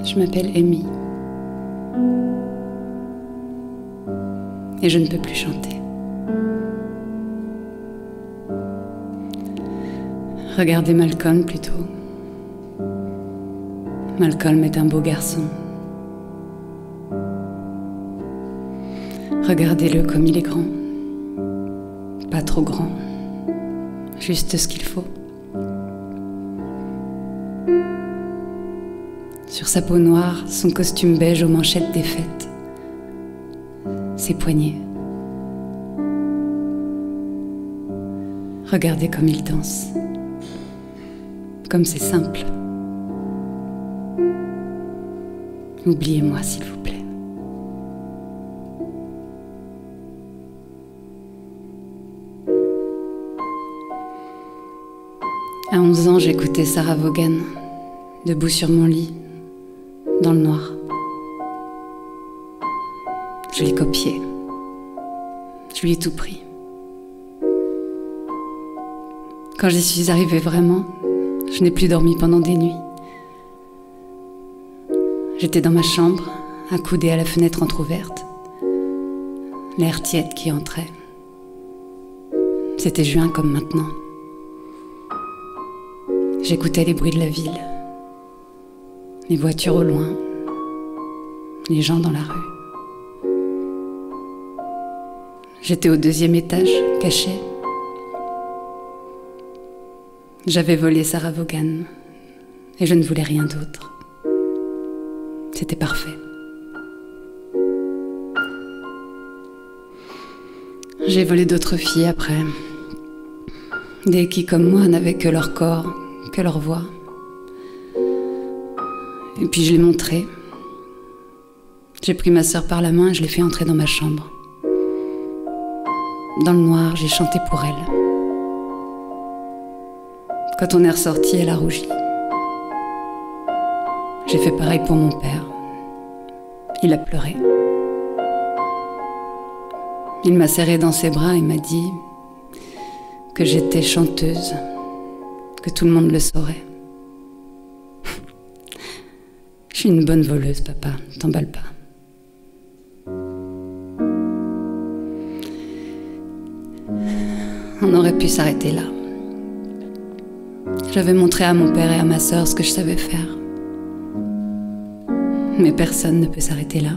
Je m'appelle Amy. Et je ne peux plus chanter. Regardez Malcolm plutôt. Malcolm est un beau garçon. Regardez-le comme il est grand. Pas trop grand. Juste ce qu'il faut. Sur sa peau noire, son costume beige aux manchettes défaites. Ses poignets. Regardez comme il danse. Comme c'est simple. Oubliez-moi, s'il vous plaît. À 11 ans, j'écoutais Sarah Vaughan, debout sur mon lit, dans le noir. Je l'ai copié. Je lui ai tout pris. Quand j'y suis arrivée vraiment, je n'ai plus dormi pendant des nuits. J'étais dans ma chambre, accoudée à la fenêtre entr'ouverte, l'air tiède qui entrait. C'était juin comme maintenant. J'écoutais les bruits de la ville, les voitures au loin, les gens dans la rue. J'étais au 2e étage, cachée. J'avais volé Sarah Vaughan et je ne voulais rien d'autre. C'était parfait. J'ai volé d'autres filles après. Des qui, comme moi, n'avaient que leur corps, que leur voix. Et puis je l'ai montré. J'ai pris ma sœur par la main et je l'ai fait entrer dans ma chambre. Dans le noir, j'ai chanté pour elle. Quand on est ressorti, elle a rougi. J'ai fait pareil pour mon père. Il a pleuré. Il m'a serré dans ses bras et m'a dit que j'étais chanteuse, que tout le monde le saurait. Je suis une bonne voleuse, papa, t'emballe pas. On aurait pu s'arrêter là. J'avais montré à mon père et à ma sœur ce que je savais faire. Mais personne ne peut s'arrêter là.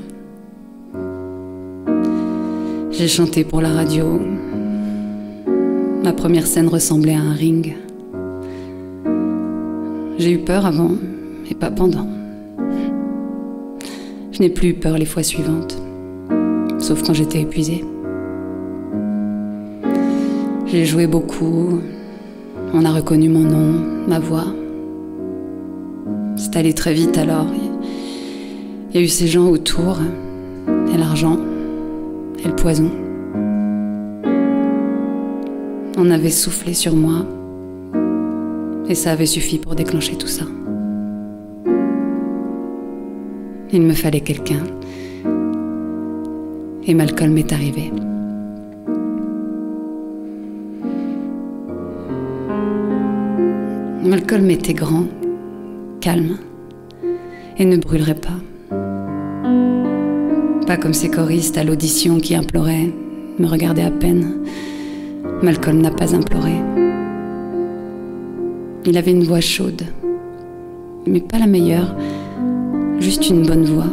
J'ai chanté pour la radio. Ma première scène ressemblait à un ring. J'ai eu peur avant, mais pas pendant. Je n'ai plus eu peur les fois suivantes, sauf quand j'étais épuisée. J'ai joué beaucoup. On a reconnu mon nom, ma voix. C'est allé très vite alors. Il y a eu ces gens autour, et l'argent, et le poison. On avait soufflé sur moi, et ça avait suffi pour déclencher tout ça. Il me fallait quelqu'un, et Malcolm est arrivé. Malcolm était grand, calme, et ne brûlerait pas. Pas comme ces choristes à l'audition qui imploraient, me regardaient à peine. Malcolm n'a pas imploré. Il avait une voix chaude, mais pas la meilleure, juste une bonne voix.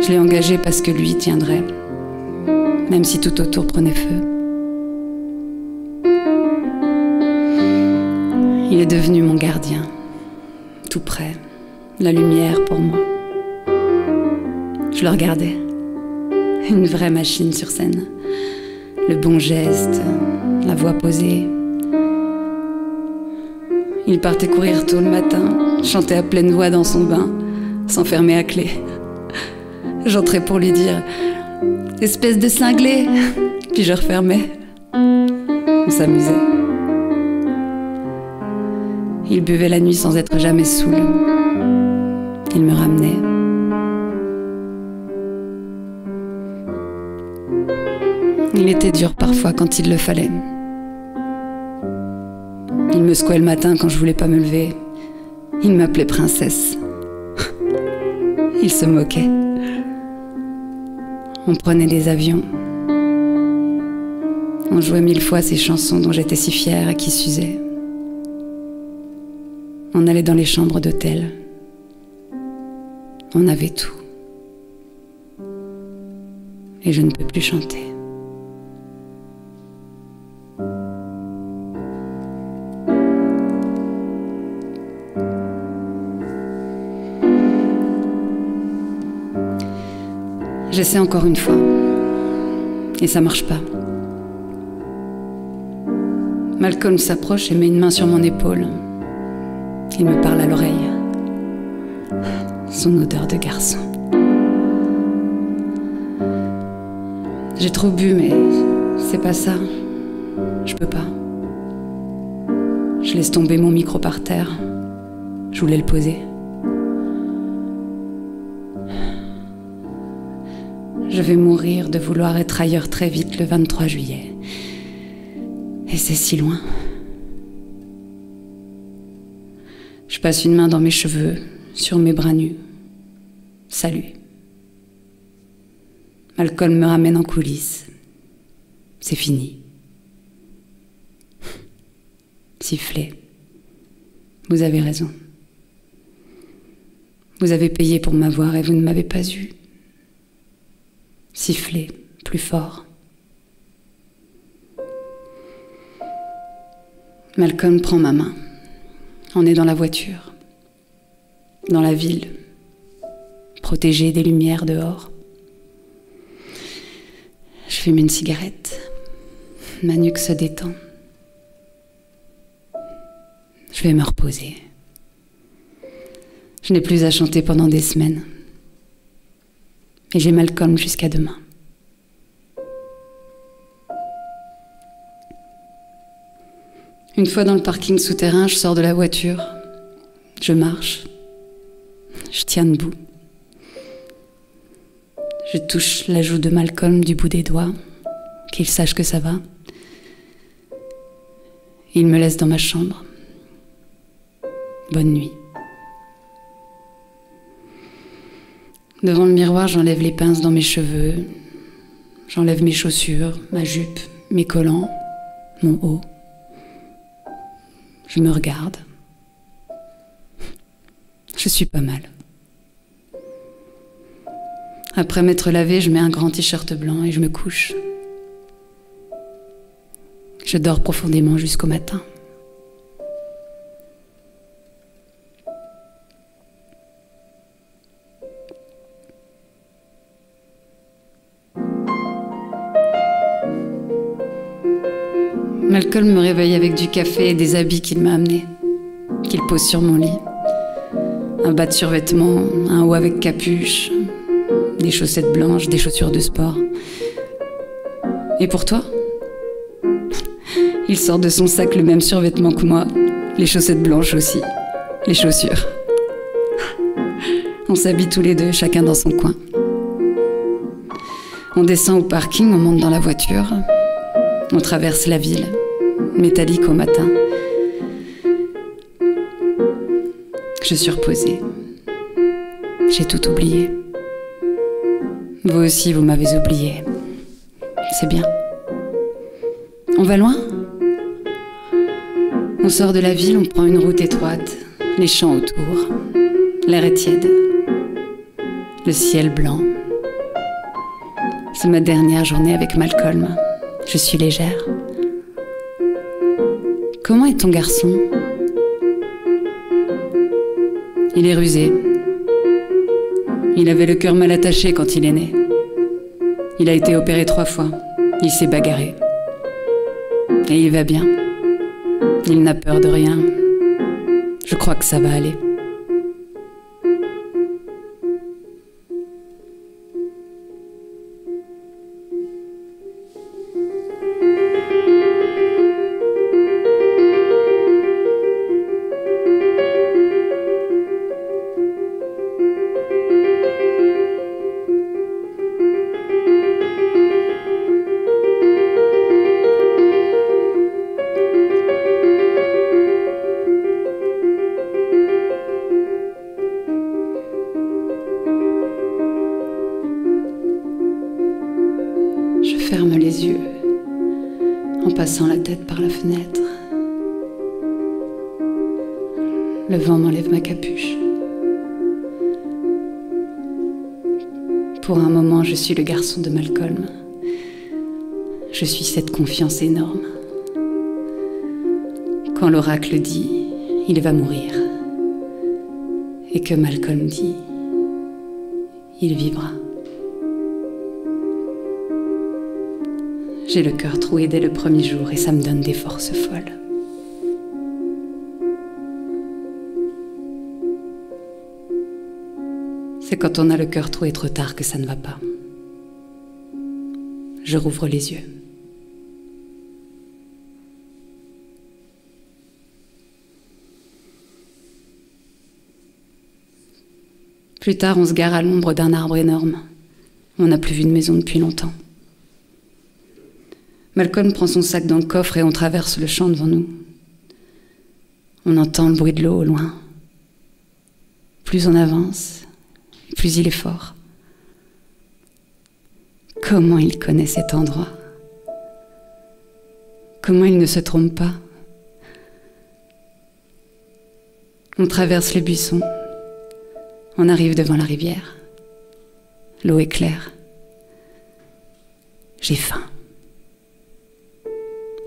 Je l'ai engagé parce que lui tiendrait, même si tout autour prenait feu. Il est devenu mon gardien, tout près, la lumière pour moi. Je le regardais, une vraie machine sur scène. Le bon geste, la voix posée. Il partait courir tôt le matin, chantait à pleine voix dans son bain, s'enfermait à clé. J'entrais pour lui dire « Espèce de cinglé !» Puis je refermais. On s'amusait. Il buvait la nuit sans être jamais saoul. Il me ramenait. Il était dur parfois quand il le fallait. Il me secouait le matin quand je voulais pas me lever. Il m'appelait princesse. Il se moquait. On prenait des avions. On jouait 1000 fois ces chansons dont j'étais si fière et qui s'usaient. On allait dans les chambres d'hôtel. On avait tout. Et je ne peux plus chanter. J'essaie encore une fois. Et ça marche pas. Malcolm s'approche et met une main sur mon épaule. Il me parle à l'oreille. Son odeur de garçon. J'ai trop bu, mais c'est pas ça. Je peux pas. Je laisse tomber mon micro par terre. Je voulais le poser. Je vais mourir de vouloir être ailleurs très vite le 23 juillet. Et c'est si loin. Je passe une main dans mes cheveux, sur mes bras nus. Salut. Malcolm me ramène en coulisses. C'est fini. Sifflez. Vous avez raison. Vous avez payé pour m'avoir et vous ne m'avez pas eu. Sifflez, plus fort. Malcolm prend ma main. On est dans la voiture. Dans la ville. Protégé des lumières dehors. Je fume une cigarette. Ma nuque se détend. Je vais me reposer. Je n'ai plus à chanter pendant des semaines. Et j'ai Malcolm jusqu'à demain. Une fois dans le parking souterrain, je sors de la voiture. Je marche. Je tiens debout. Je touche la joue de Malcolm du bout des doigts, qu'il sache que ça va. Il me laisse dans ma chambre. Bonne nuit. Devant le miroir, j'enlève les pinces dans mes cheveux. J'enlève mes chaussures, ma jupe, mes collants, mon haut. Je me regarde. Je suis pas mal. Après m'être lavée, je mets un grand t-shirt blanc et je me couche. Je dors profondément jusqu'au matin. Malcolm me réveille avec du café et des habits qu'il m'a amenés, qu'il pose sur mon lit. Un bas de survêtement, un haut avec capuche, des chaussettes blanches, des chaussures de sport. Et pour toi? Il sort de son sac le même survêtement que moi, les chaussettes blanches aussi, les chaussures. On s'habille tous les deux, chacun dans son coin. On descend au parking, on monte dans la voiture, on traverse la ville, métallique au matin. Je suis reposée. J'ai tout oublié. Vous aussi, vous m'avez oublié. C'est bien. On va loin? On sort de la ville, on prend une route étroite, les champs autour. L'air est tiède. Le ciel blanc. C'est ma dernière journée avec Malcolm. Je suis légère. Comment est ton garçon? Il est rusé. Il avait le cœur mal attaché quand il est né. Il a été opéré 3 fois. Il s'est bagarré. Et il va bien. Il n'a peur de rien. Je crois que ça va aller. passant la tête par la fenêtre. Le vent m'enlève ma capuche. Pour un moment, je suis le garçon de Malcolm. Je suis cette confiance énorme. Quand l'oracle dit « il va mourir » et que Malcolm dit « il vivra ». J'ai le cœur troué dès le premier jour et ça me donne des forces folles. C'est quand on a le cœur troué trop tard que ça ne va pas. Je rouvre les yeux. Plus tard, on se gare à l'ombre d'un arbre énorme. On n'a plus vu de maison depuis longtemps. Malcolm prend son sac dans le coffre et on traverse le champ devant nous. On entend le bruit de l'eau au loin. Plus on avance, plus il est fort. Comment il connaît cet endroit? Comment il ne se trompe pas? On traverse les buissons. On arrive devant la rivière. L'eau est claire. J'ai faim.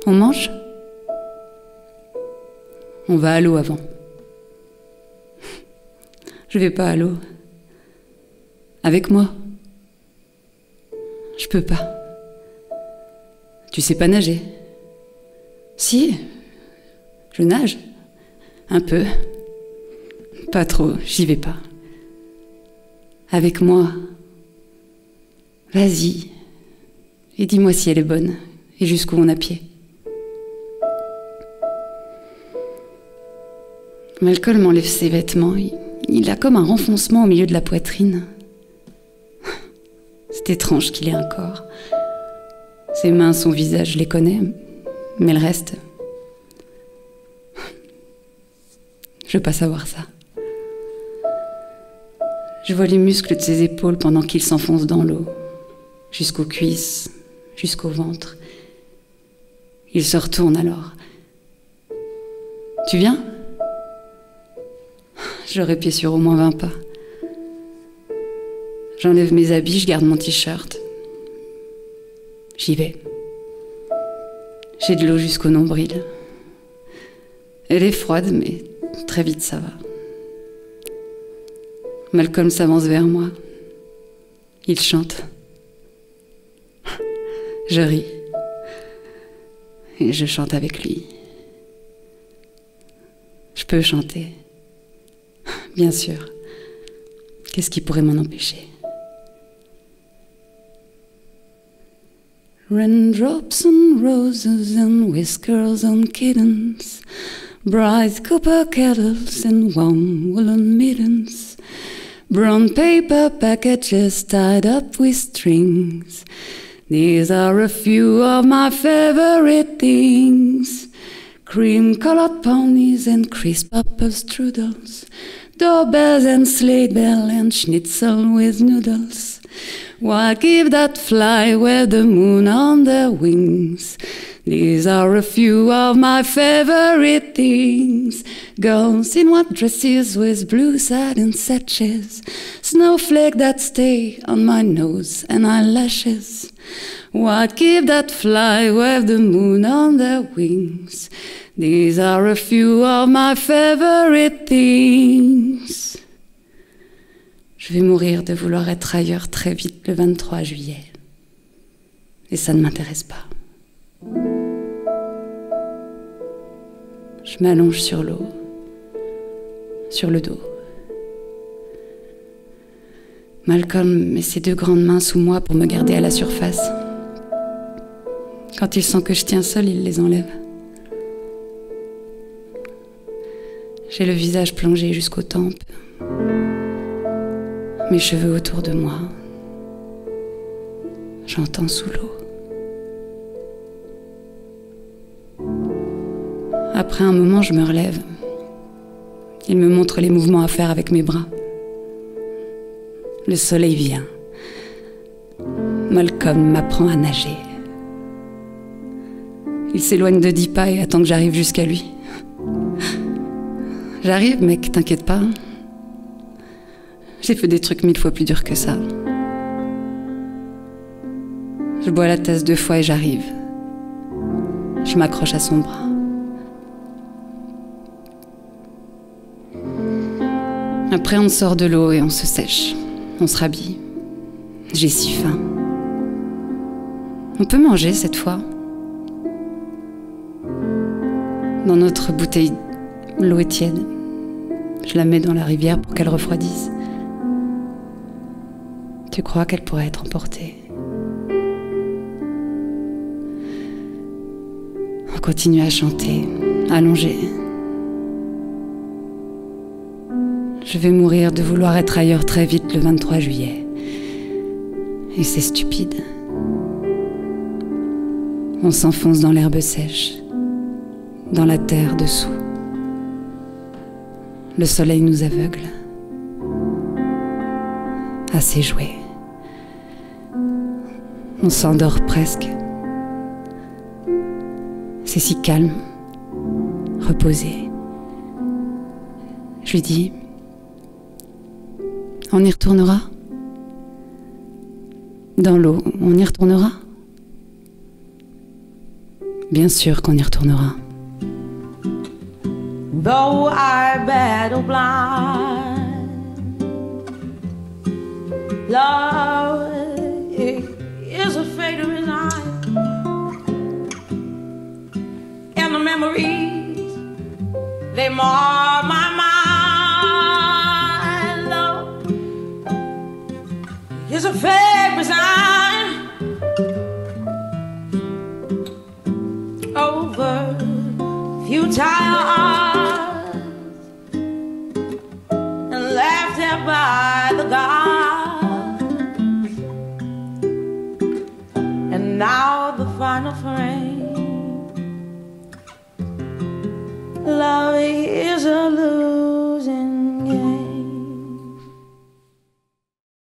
On mange? On va à l'eau avant. Je vais pas à l'eau. Avec moi? Je peux pas. Tu sais pas nager? Si, je nage. Un peu. Pas trop, j'y vais pas. Avec moi? Vas-y. Et dis-moi si elle est bonne. Et jusqu'où on a pied. Malcolm enlève ses vêtements. Il a comme un renfoncement au milieu de la poitrine. C'est étrange qu'il ait un corps. Ses mains, son visage, je les connais. Mais le reste... Je veux pas savoir ça. Je vois les muscles de ses épaules pendant qu'il s'enfonce dans l'eau. Jusqu'aux cuisses, jusqu'au ventre. Il se retourne alors. Tu viens? J'aurais pied sur au moins 20 pas. J'enlève mes habits, je garde mon t-shirt. J'y vais. J'ai de l'eau jusqu'au nombril. Elle est froide, mais très vite ça va. Malcolm s'avance vers moi. Il chante. Je ris. Et je chante avec lui. Je peux chanter. Bien sûr. Qu'est-ce qui pourrait m'en empêcher? Raindrops on roses and whiskers on kittens, bright copper kettles and warm woolen mittens, brown paper packages tied up with strings. These are a few of my favorite things. Cream-colored ponies and crisp apple strudels, doorbells and sleigh bell and schnitzel with noodles. Why give that fly where the moon on their wings? These are a few of my favorite things. Girls in white dresses with blue satin sashes, snowflake that stay on my nose and eyelashes. What give that fly with the moon on their wings? These are a few of my favorite things. Je vais mourir de vouloir être ailleurs très vite le 23 juillet. Et ça ne m'intéresse pas. Je m'allonge sur l'eau, sur le dos. Malcolm met ses deux grandes mains sous moi pour me garder à la surface. Quand il sent que je tiens seul, il les enlève. J'ai le visage plongé jusqu'aux tempes. Mes cheveux autour de moi. J'entends sous l'eau. Après un moment, je me relève. Il me montre les mouvements à faire avec mes bras. Le soleil vient. Malcolm m'apprend à nager. Il s'éloigne de 10 pas et attend que j'arrive jusqu'à lui. J'arrive, mec, t'inquiète pas. J'ai fait des trucs 1000 fois plus durs que ça. Je bois la tasse 2 fois et j'arrive. Je m'accroche à son bras. Après, on sort de l'eau et on se sèche. On se rhabille. J'ai si faim. On peut manger cette fois. Dans notre bouteille, l'eau est tiède. Je la mets dans la rivière pour qu'elle refroidisse. Tu crois qu'elle pourrait être emportée? On continue à chanter, allongé. Je vais mourir de vouloir être ailleurs très vite le 23 juillet. Et c'est stupide. On s'enfonce dans l'herbe sèche, dans la terre dessous. Le soleil nous aveugle. Assez joué. On s'endort presque. C'est si calme, reposé. Je lui dis, on y retournera? Dans l'eau, on y retournera? Bien sûr qu'on y retournera. Though I battle blind, love is a fate to resign, and the memories, they mar my mind. Love is a fate resigned over futile arts and laughed at by the gods. And now the final frame, love